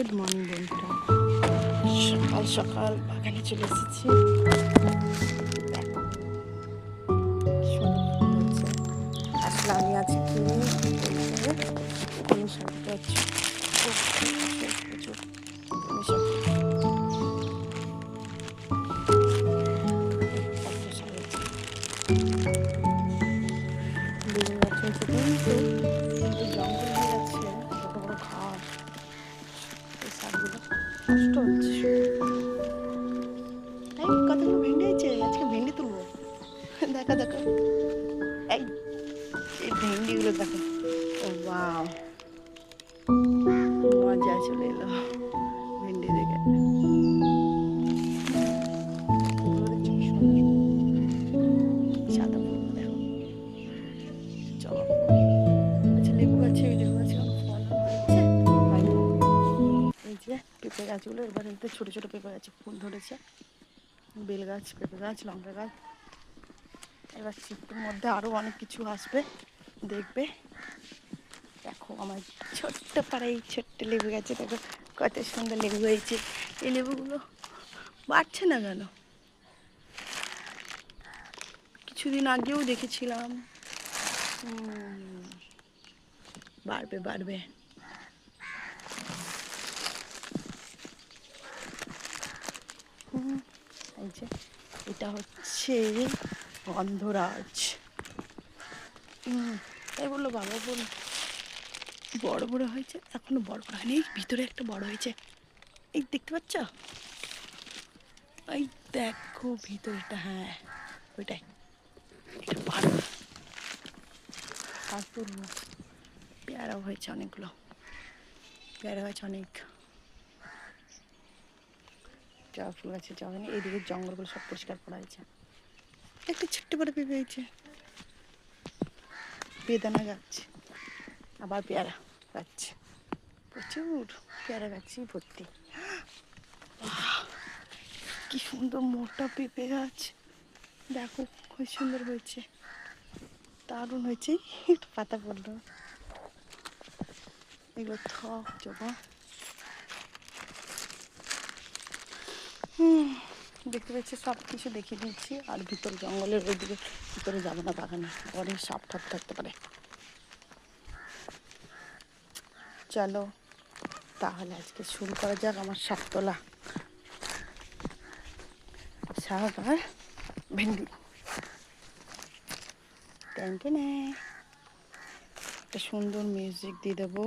Good morning বন্ধুরা, সকাল সকাল বাগানে চলে এসেছি। দেখো সুন্দর ফুল হচ্ছে। আসলে আমি আজকে কলমি শাক পাচ্ছি, প্রচুর কলমি শাক। বেগুন গাছ হয়েছে কিন্তু জঙ্গল হয়ে যাচ্ছে, বড় বড় ঘাস, এই শাকগুলো নষ্ট হচ্ছে। এই কতগুলো ভেন্ডি হয়েছে, আজকে ভেন্ডি তুলবো। দেখো দেখো, এই এই ভেন্ডিগুলো দেখো, ও বাও, মজা চলে এলো ভেন্ডি দেখে। ফুলগুলো দেখছো কি সুন্দর, সাদা ফুলগুলো দেখো। চলো, আচ্ছা লেবু গাছে, ওই লেবু গাছে ফল হয়েছে, হয়নি। এই যে পেঁপে গাছগুলো, এবার এতে ছোটো ছোটো পেঁপে গাছে ফুল ধরেছে। বেল গাছ, পেঁপে গাছ, লঙ্কা গাছ। এবার শীতের মধ্যে আরও অনেক কিছু আসবে, দেখবে। দেখো আমার ছোট্ট পাড়ায় ছোট্ট লেবু গাছে দেখো কত সুন্দর লেবু হয়েছে। এই লেবুগুলো বাড়ছে না কেন? কিছুদিন আগেও দেখেছিলাম। বাড়বে বাড়বে। এই যে এটা হচ্ছে গন্ধরাজ। তাই বললো বাবা, বলল বড় বড় হয়েছে, এখনো বড় বড় হয়নি। ভিতরে একটা বড় হয়েছে, এই দেখতে পাচ্ছ? এই দেখো ভিতরেটা, হ্যাঁ ওইটাই, এটা ভালো। আর তুলবো, পেয়ারাও হয়েছে অনেকগুলো, পেয়ারা হয়েছে অনেক। জবা ফুল গাছে জবা নেই, এইদিকে জঙ্গলগুলো সব পরিষ্কার করা হয়েছে। একটা ছোট্ট বড় পেঁপে হয়েছে, বেদানা গাছ, আবার পেয়ারা গাছ, প্রচুর পেয়ারা গাছই ভর্তি। কি সুন্দর মোটা পেঁপে গাছ, দেখো খুব সুন্দর হয়েছে, দারুণ হয়েছে। একটু পাতা পড়লো, এগুলো থক জবা। দেখতে পাচ্ছি, সব কিছু দেখিয়ে দিচ্ছি। আর ভিতর জঙ্গলের ওইদিকে ভিতরে যাবো না, বাগানে অনেক সাপ ঠাপ থাকতে পারে। চলো তাহলে আজকে শুরু করা যাক আমার শাক তোলা। শাক আর ভেন্ডি। টেনে একটা সুন্দর মিউজিক দিয়ে দেবো।